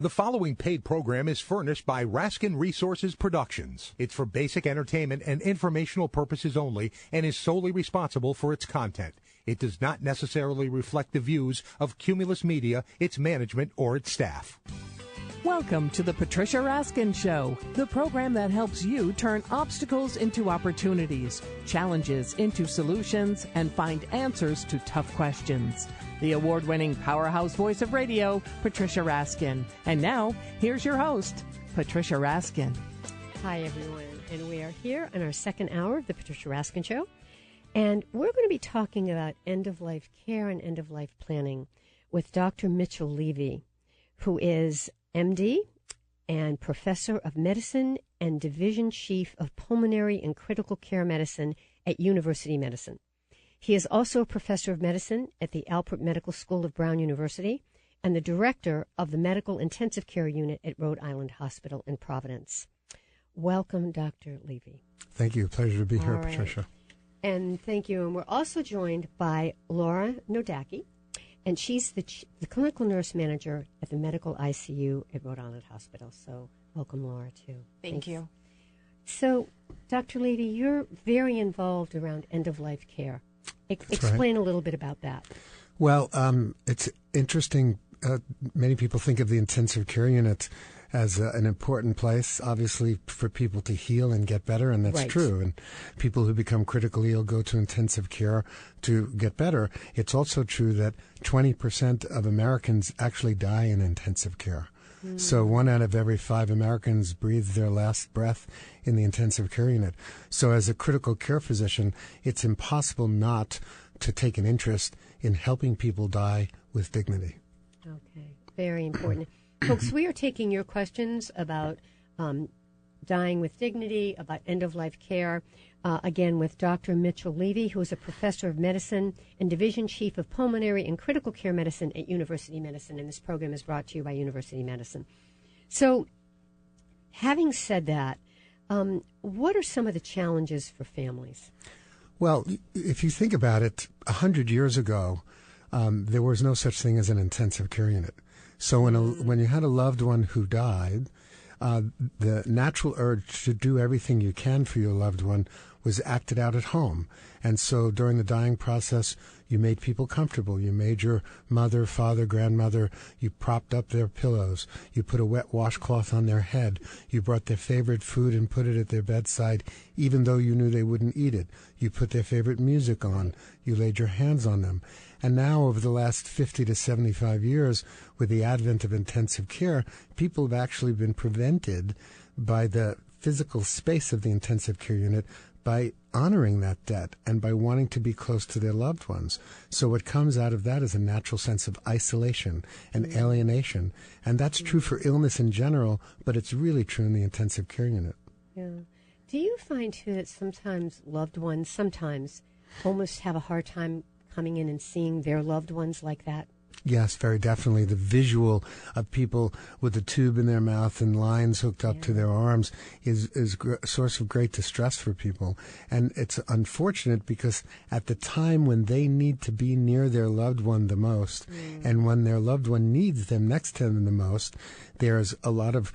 The following paid program is furnished by Raskin Resources Productions. It's for basic entertainment and informational purposes only and is solely responsible for its content. It does not necessarily reflect the views of Cumulus Media, its management, or its staff. Welcome to the Patricia Raskin Show, the program that helps you turn obstacles into opportunities, challenges into solutions, and find answers to tough questions. The award-winning powerhouse voice of radio, Patricia Raskin. And now, here's your host, Patricia Raskin. Hi, everyone, and we are here in our second hour of the Patricia Raskin Show. And we're going to be talking about end-of-life care and end-of-life planning with Dr. Mitchell Levy, who is MD and Professor of Medicine and Division Chief of Pulmonary and Critical Care Medicine at University Medicine. He is also a Professor of Medicine at the Alpert Medical School of Brown University and the Director of the Medical Intensive Care Unit at Rhode Island Hospital in Providence. Welcome, Dr. Levy. Thank you. Pleasure to be here, All right. Patricia. And thank you. And we're also joined by Laura Nodaki, and she's the clinical nurse manager at the medical ICU at Rhode Island Hospital. So welcome, Laura, too. Thank you. So, Dr. Levy, you're very involved around end-of-life care. Explain right. a little bit about that. Well, it's interesting. Many people think of the intensive care unit as an important place, obviously, for people to heal and get better, and that's Right. true. And people who become critically ill go to intensive care to get better. It's also true that 20% of Americans actually die in intensive care. So 1 out of every 5 Americans breathe their last breath in the intensive care unit. So as a critical care physician, it's impossible not to take an interest in helping people die with dignity. Okay, very important. Folks, we are taking your questions about dying with dignity, about end-of-life care, again with Dr. Mitchell Levy, who is a Professor of Medicine and Division Chief of Pulmonary and Critical Care Medicine at University Medicine, and this program is brought to you by University Medicine. So, having said that, what are some of the challenges for families? Well, if you think about it, 100 years ago, there was no such thing as an intensive care unit. So when you had a loved one who died, the natural urge to do everything you can for your loved one was acted out at home. And so during the dying process, you made people comfortable. You made your mother, father, grandmother, you propped up their pillows. You put a wet washcloth on their head. You brought their favorite food and put it at their bedside, even though you knew they wouldn't eat it. You put their favorite music on. You laid your hands on them. And now, over the last 50 to 75 years, with the advent of intensive care, people have actually been prevented by the physical space of the intensive care unit by honoring that debt and by wanting to be close to their loved ones. So what comes out of that is a natural sense of isolation and alienation. And that's true for illness in general, but it's really true in the intensive care unit. Yeah. Do you find, too, that sometimes loved ones almost have a hard time coming in and seeing their loved ones like that? Yes, very definitely. The visual of people with a tube in their mouth and lines hooked up to their arms is a source of great distress for people. And it's unfortunate because at the time when they need to be near their loved one the most, and when their loved one needs them next to them the most, there's a lot of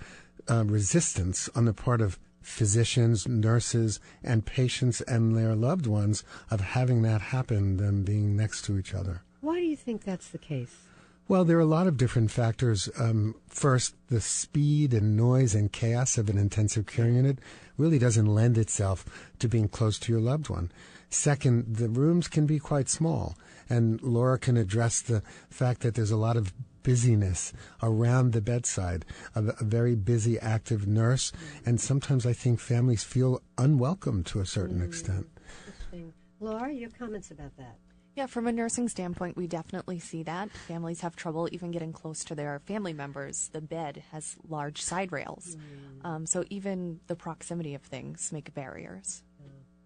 resistance on the part of physicians, nurses, and patients and their loved ones of having that happen, them being next to each other. Why do you think that's the case? Well, there are a lot of different factors. First, the speed and noise and chaos of an intensive care unit really doesn't lend itself to being close to your loved one. Second, the rooms can be quite small, and Laura can address the fact that there's a lot of busyness around the bedside, a very busy, active nurse, and sometimes I think families feel unwelcome to a certain extent. Interesting. Laura, your comments about that? Yeah, from a nursing standpoint, we definitely see that. Families have trouble even getting close to their family members. The bed has large side rails. So even the proximity of things make barriers.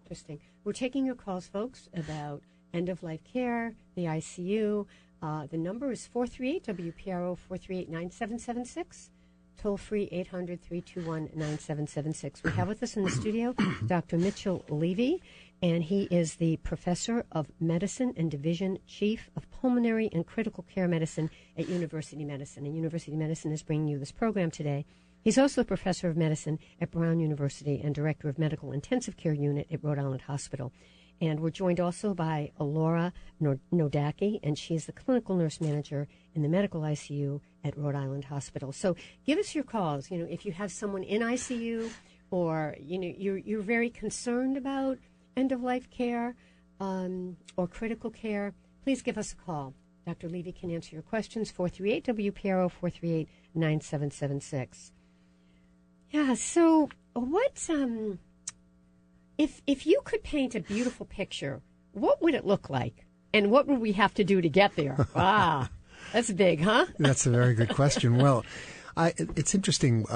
Interesting. We're taking your calls, folks, about end-of-life care, the ICU. The number is 438-WPRO, 438-9776. Toll free 800-321-9776. We have with us in the studio Dr. Mitchell Levy, and he is the Professor of Medicine and Division Chief of Pulmonary and Critical Care Medicine at University Medicine. And University Medicine is bringing you this program today. He's also a Professor of Medicine at Brown University and Director of Medical Intensive Care Unit at Rhode Island Hospital. And we're joined also by Laura Nodaki, and she's the Clinical Nurse Manager in the Medical ICU at Rhode Island Hospital. So give us your calls. You know, if you have someone in ICU or, you know, you're very concerned about end-of-life care or critical care, please give us a call. Dr. Levy can answer your questions, 438-WPRO, 438-9776. Yeah, so what... If you could paint a beautiful picture, what would it look like? And what would we have to do to get there? Ah, that's big, huh? That's a very good question. Well, it's interesting.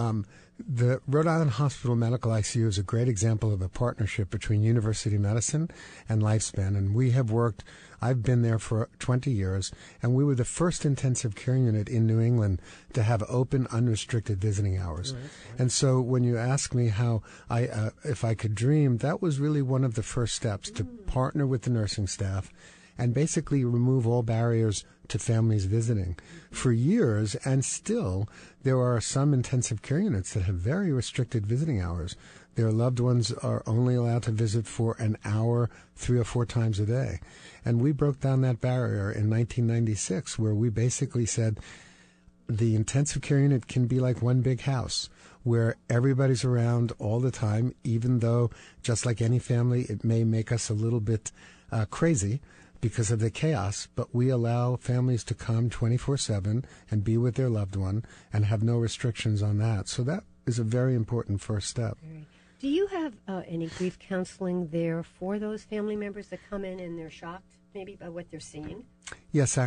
The Rhode Island Hospital Medical ICU is a great example of a partnership between University Medicine and Lifespan. And we have worked, I've been there for 20 years, and we were the first intensive care unit in New England to have open, unrestricted visiting hours. Right. And so when you ask me how if I could dream, that was really one of the first steps, to partner with the nursing staff and basically remove all barriers to families visiting. For years, and still, there are some intensive care units that have very restricted visiting hours. Their loved ones are only allowed to visit for an hour 3 or 4 times a day. And we broke down that barrier in 1996, where we basically said the intensive care unit can be like one big house, where everybody's around all the time, even though, just like any family, it may make us a little bit crazy because of the chaos, but we allow families to come 24/7 and be with their loved one and have no restrictions on that. So that is a very important first step. Do you have any grief counseling there for those family members that come in and they're shocked maybe by what they're seeing? Yes,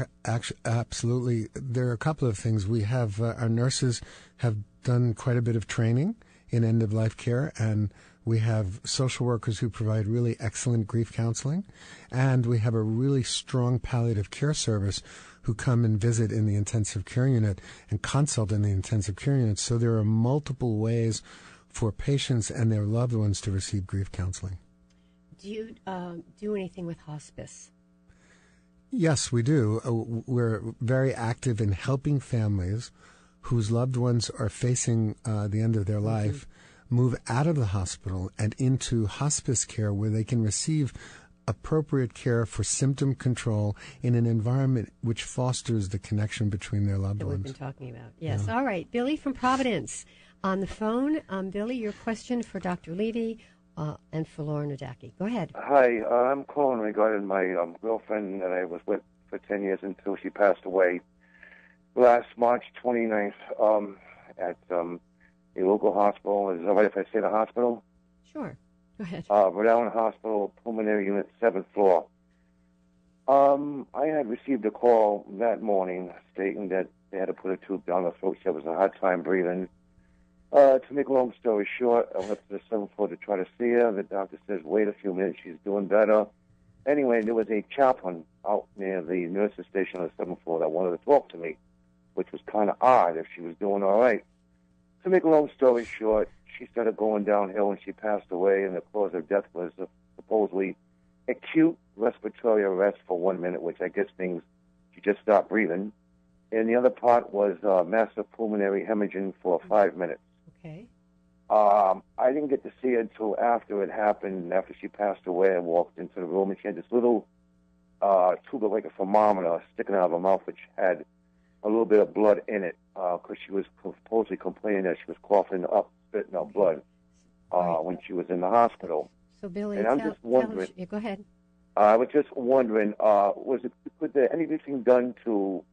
absolutely. There are a couple of things. We have, our nurses have done quite a bit of training in end-of-life care, and we have social workers who provide really excellent grief counseling, and we have a really strong palliative care service who come and visit in the intensive care unit and consult in the intensive care unit. So there are multiple ways for patients and their loved ones to receive grief counseling. Do you do anything with hospice? Yes, we do. We're very active in helping families whose loved ones are facing the end of their life move out of the hospital and into hospice care, where they can receive appropriate care for symptom control in an environment which fosters the connection between their loved ones. That we've been talking about. Yes. Yeah. All right. Billy from Providence on the phone. Billy, your question for Dr. Levy and for Laura Nodaki. Go ahead. Hi. I'm calling regarding my girlfriend that I was with for 10 years until she passed away last March 29th at a local hospital. Is it all right if I say the hospital? Sure. Go ahead. Rhode Island Hospital, Pulmonary Unit, 7th floor. I had received a call that morning stating that they had to put a tube down her throat. She was a hard time breathing. To make a long story short, I went up to the 7th floor to try to see her. The doctor says, wait a few minutes, she's doing better. Anyway, there was a chaplain out near the nurse's station on the 7th floor that wanted to talk to me, which was kind of odd if she was doing all right. To make a long story short, she started going downhill and she passed away, and the cause of death was supposedly acute respiratory arrest for 1 minute, which I guess means she just stopped breathing. And the other part was massive pulmonary hemorrhaging for 5 minutes. Okay. I didn't get to see her until after it happened, after she passed away. I walked into the room, and she had this little tube like a thermometer sticking out of her mouth, which had a little bit of blood in it, because she was supposedly complaining that she was coughing up, spitting out blood when she was in the hospital. So, Billy, and I'm just wondering. Go ahead. I was just wondering, could there anything done to,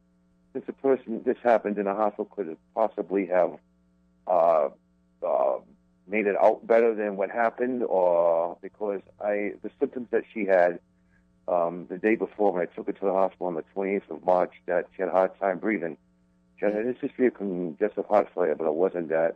since the person this happened in the hospital, could it possibly have made it out better than what happened, or because the symptoms that she had the day before when I took her to the hospital on the 28th of March, that she had a hard time breathing. She had a history of congestive heart failure, but it wasn't that.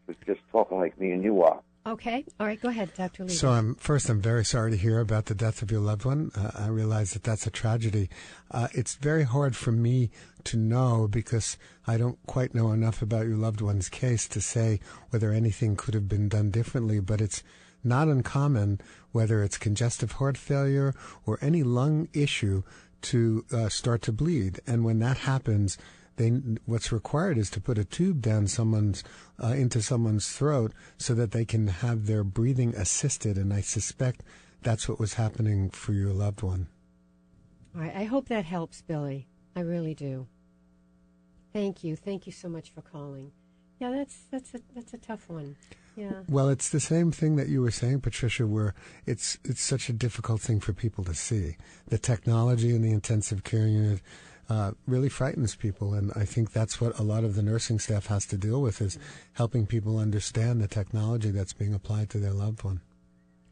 It was just talking like me and you are. Okay. All right. Go ahead, Dr. Levy. So I'm very sorry to hear about the death of your loved one. I realize that that's a tragedy. It's very hard for me to know because I don't quite know enough about your loved one's case to say whether anything could have been done differently, but it's not uncommon, whether it's congestive heart failure or any lung issue, to start to bleed. And when that happens, what's required is to put a tube down into someone's throat so that they can have their breathing assisted. And I suspect that's what was happening for your loved one. All right. I hope that helps, Billy. I really do. Thank you. Thank you so much for calling. Yeah, that's a tough one. Yeah. Well, it's the same thing that you were saying, Patricia, where it's such a difficult thing for people to see. The technology in the intensive care unit really frightens people, and I think that's what a lot of the nursing staff has to deal with, is helping people understand the technology that's being applied to their loved one.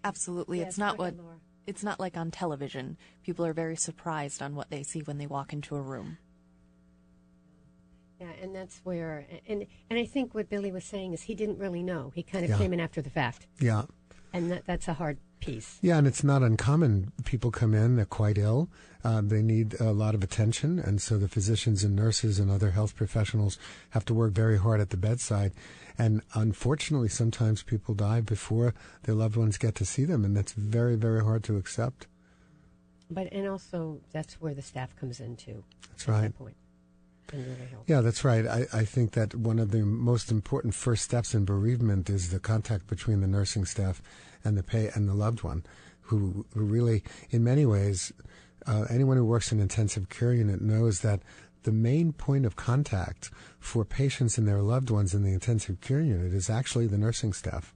Absolutely. Yes, It's not like on television. People are very surprised on what they see when they walk into a room. Yeah, and that's where, and I think what Billy was saying is he didn't really know. He kind of came in after the fact. Yeah. And that's a hard piece. Yeah, and it's not uncommon. People come in, they're quite ill. They need a lot of attention, and so the physicians and nurses and other health professionals have to work very hard at the bedside. And unfortunately, sometimes people die before their loved ones get to see them, and that's very, very hard to accept. And also, that's where the staff comes in, too. That's right. That point. And really help. Yeah, that's right. I think that one of the most important first steps in bereavement is the contact between the nursing staff and the loved one, who really, in many ways, anyone who works in an intensive care unit knows that the main point of contact for patients and their loved ones in the intensive care unit is actually the nursing staff.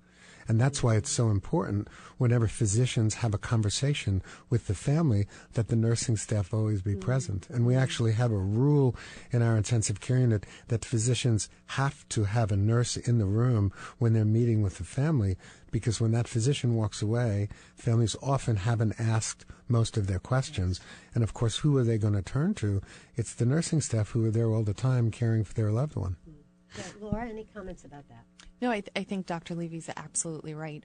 And that's why it's so important whenever physicians have a conversation with the family that the nursing staff always be present. And we actually have a rule in our intensive care unit that physicians have to have a nurse in the room when they're meeting with the family, because when that physician walks away, families often haven't asked most of their questions. And of course, who are they going to turn to? It's the nursing staff who are there all the time caring for their loved one. Yeah, Laura, any comments about that? No, I think Dr. Levy's absolutely right.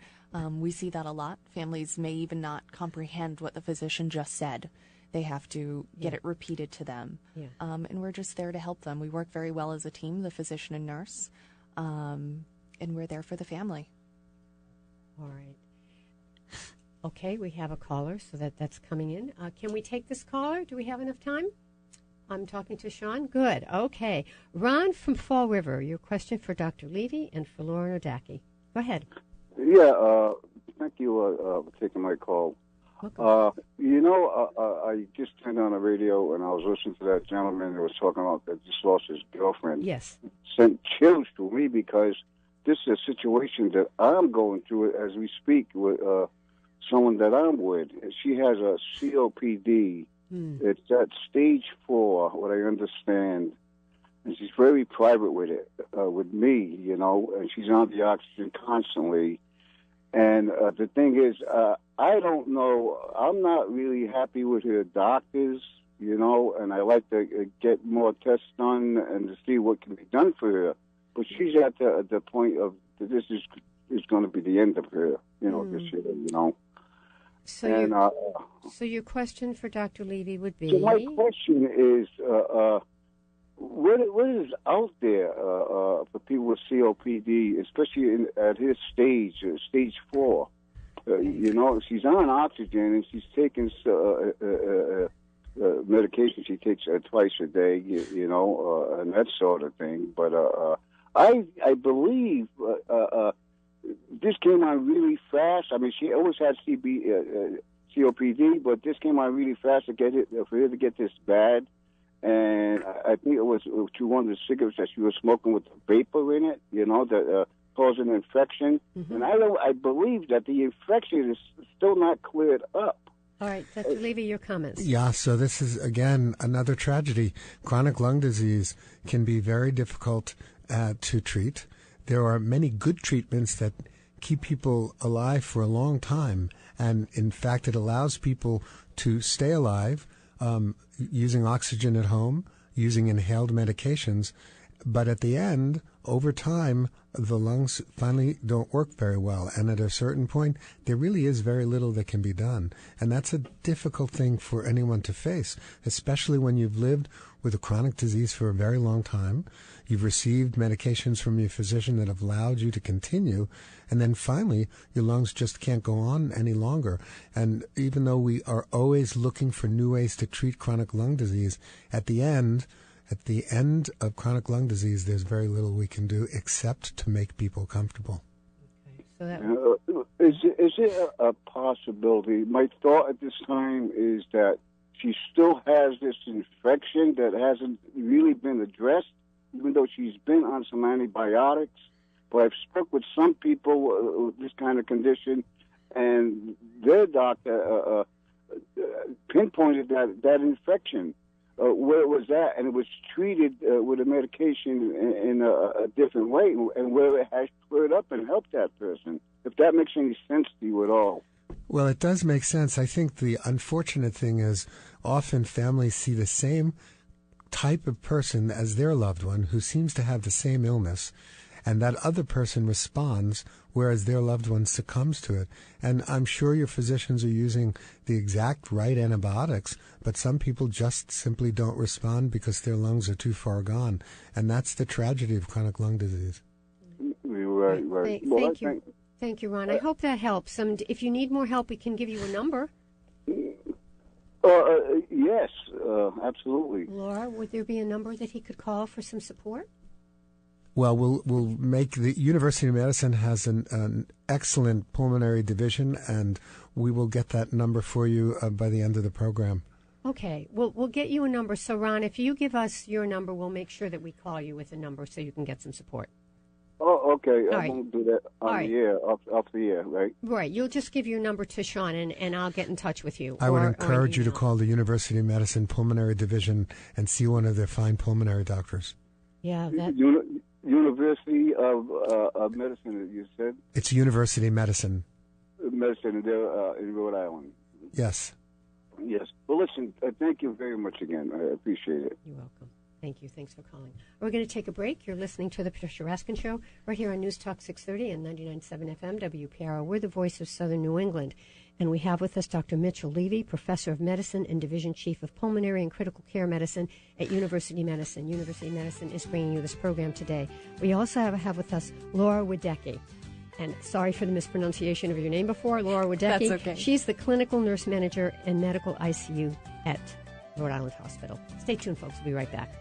We see that a lot. Families may even not comprehend what the physician just said. They have to get it repeated to them. Yeah. And we're just there to help them. We work very well as a team, the physician and nurse, and we're there for the family. All right. Okay, we have a caller, so that's coming in. Can we take this caller? Do we have enough time? I'm talking to Sean. Good. Okay. Ron from Fall River, your question for Dr. Levy and for Lauren Odaki. Go ahead. Yeah, thank you for taking my call. Welcome. I just turned on the radio and I was listening to that gentleman that was talking about that just lost his girlfriend. Yes. Sent chills to me because this is a situation that I'm going through as we speak with someone that I'm with. She has a COPD. It's at stage 4, what I understand, and she's very private with it, with me, and she's on the oxygen constantly. And the thing is, I don't know, I'm not really happy with her doctors, and I like to get more tests done and to see what can be done for her. But she's at the point of this is going to be the end of her, this year, So your question for Dr. Levy would be? So my question is, what is out there for people with COPD, especially at his stage 4? She's on oxygen and she's taking medication she takes twice a day, and that sort of thing. But I believe this came on really fast. I mean, she always had COPD, but this came on really fast for her to get this bad. And I think it was through one of the cigarettes that she was smoking with the vapor in it, that caused an infection. Mm-hmm. And I believe that the infection is still not cleared up. All right, Dr. Levy, your comments. Yeah, so this is, again, another tragedy. Chronic lung disease can be very difficult to treat. There are many good treatments that keep people alive for a long time. And in fact, it allows people to stay alive using oxygen at home, using inhaled medications. But at the end, over time, the lungs finally don't work very well. And at a certain point, there really is very little that can be done. And that's a difficult thing for anyone to face, especially when you've lived with a chronic disease for a very long time. You've received medications from your physician that have allowed you to continue. And then finally, your lungs just can't go on any longer. And even though we are always looking for new ways to treat chronic lung disease, at the end of chronic lung disease, there's very little we can do except to make people comfortable. Okay. So is it a possibility? My thought at this time is that she still has this infection that hasn't really been addressed, even though she's been on some antibiotics. But I've spoke with some people with this kind of condition, and their doctor pinpointed that infection. Where it was at, and it was treated with a medication in a different way, and where it has cleared up and helped that person. If that makes any sense to you at all. Well, it does make sense. I think the unfortunate thing is often families see the same type of person as their loved one who seems to have the same illness, and that other person responds, whereas their loved one succumbs to it. And I'm sure your physicians are using the exact right antibiotics, but some people just simply don't respond because their lungs are too far gone. And that's the tragedy of chronic lung disease. Right. Thank you. Thank you, Ron. I hope that helps. If you need more help, we can give you a number. Yes, absolutely. Laura, would there be a number that he could call for some support? Well, we'll make the University of Medicine has an excellent pulmonary division, and we will get that number for you by the end of the program. Okay. We'll get you a number. So, Ron, if you give us your number, we'll make sure that we call you with a number so you can get some support. Oh, okay. All I right. won't do that on the air, off the air, right? Right. You'll just give your number to Sean, and I'll get in touch with you. I would encourage you to call the University of Medicine Pulmonary Division and see one of their fine pulmonary doctors. Yeah. University of Medicine, you said? It's University of Medicine. Medicine there in Rhode Island. Yes. Yes. Well, listen, thank you very much again. I appreciate it. You're welcome. Thank you. Thanks for calling. We're going to take a break. You're listening to the Patricia Raskin Show right here on News Talk 630 and 99.7 FM WPRO. We're the voice of Southern New England. And we have with us Dr. Mitchell Levy, Professor of Medicine and Division Chief of Pulmonary and Critical Care Medicine at University of Medicine. University of Medicine is bringing you this program today. We also have with us Laura Wadecki. And sorry for the mispronunciation of your name before, Laura Wadecki. That's okay. She's She's the Clinical Nurse Manager and Medical ICU at Rhode Island Hospital. Stay tuned, folks. We'll be right back.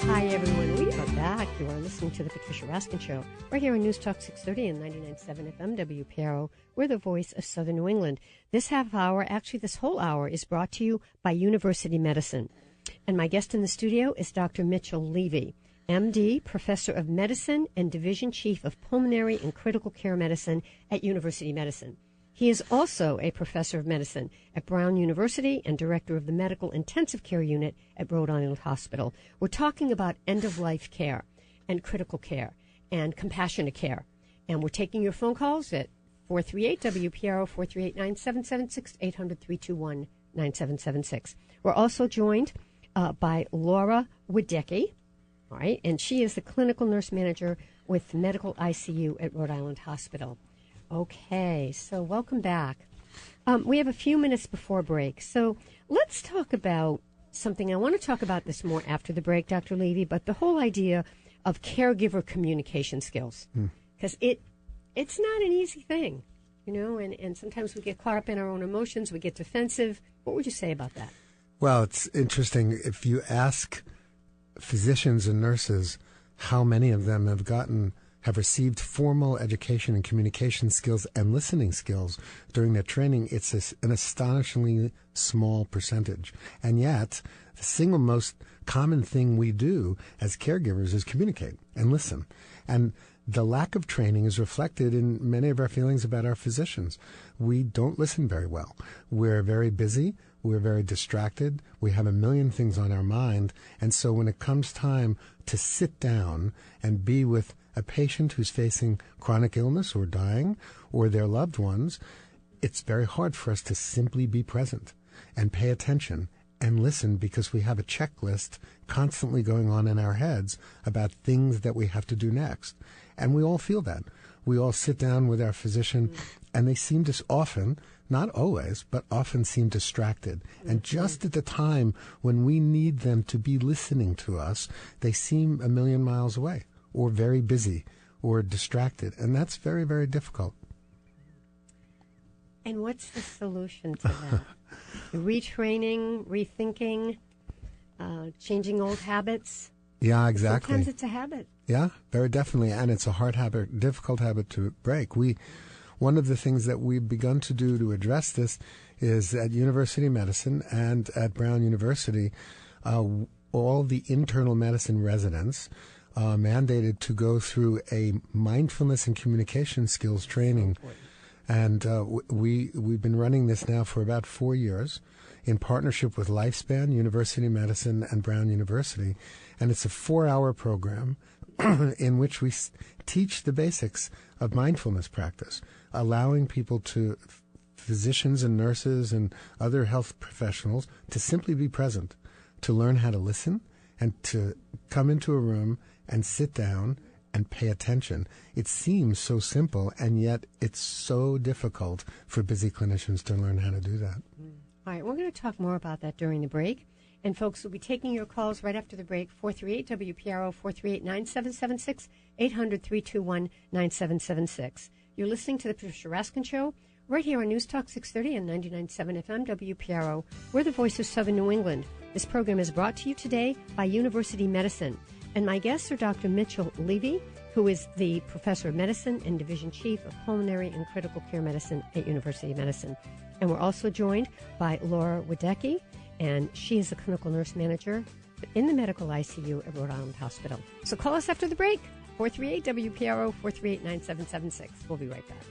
Hi, everyone. We are back. You are listening to the Patricia Raskin Show right here on News Talk 630 and 99.7 FM WPRO. We're the voice of Southern New England. This half hour, actually this whole hour, is brought to you by University Medicine. And my guest in the studio is Dr. Mitchell Levy, MD, Professor of Medicine and Division Chief of Pulmonary and Critical Care Medicine at University Medicine. He is also a professor of medicine at Brown University and director of the Medical Intensive Care Unit at Rhode Island Hospital. We're talking about end-of-life care and critical care and compassionate care. And we're taking your phone calls at 438-WPRO, 438-9776, 800-321-9776. We're also joined by Laura Wadecki, all right, and she is the clinical nurse manager with Medical ICU at Rhode Island Hospital. Okay, so welcome back. We have a few minutes before break, so let's talk about something. I want to talk about this more after the break, Dr. Levy, but the whole idea of caregiver communication skills, because it's not an easy thing, you know, and sometimes we get caught up in our own emotions, we get defensive. What would you say about that? Well, it's interesting. If you ask physicians and nurses how many of them have received formal education in communication skills and listening skills during their training, it's an astonishingly small percentage. And yet, the single most common thing we do as caregivers is communicate and listen. And the lack of training is reflected in many of our feelings about our physicians. We don't listen very well. We're very busy. We're very distracted. We have a million things on our mind. And so when it comes time to sit down and be with a patient who's facing chronic illness or dying, or their loved ones, it's very hard for us to simply be present and pay attention and listen, because we have a checklist constantly going on in our heads about things that we have to do next. And we all feel that. We all sit down with our physician, and they seem to often, not always, but often seem distracted. And just at the time when we need them to be listening to us, they seem a million miles away, or very busy, or distracted. And that's very, very difficult. And what's the solution to that? Retraining, rethinking, changing old habits? Yeah, exactly. Sometimes it's a habit. Yeah, very definitely. And it's a hard habit, difficult habit to break. One of the things that we've begun to do to address this is at University of Medicine and at Brown University, all the internal medicine residents mandated to go through a mindfulness and communication skills training. And we've been running this now for about 4 years in partnership with Lifespan, University of Medicine, and Brown University. And it's a 4-hour program in which we teach the basics of mindfulness practice, allowing people to, physicians and nurses and other health professionals, to simply be present, to learn how to listen, and to come into a room and sit down and pay attention. It seems so simple, and yet it's so difficult for busy clinicians to learn how to do that. All right, we're going to talk more about that during the break. And folks, we'll be taking your calls right after the break. 438-WPRO, 438-9776, 800-321-9776. You're listening to the Patricia Raskin Show right here on News Talk 630 and 99.7 FM WPRO. We're the voice of Southern New England. This program is brought to you today by University Medicine. And my guests are Dr. Mitchell Levy, who is the Professor of Medicine and Division Chief of Pulmonary and Critical Care Medicine at University of Medicine. And we're also joined by Laura Wadecki, and she is the Clinical Nurse Manager in the Medical ICU at Rhode Island Hospital. So call us after the break, 438-WPRO, 438-9776. We'll be right back.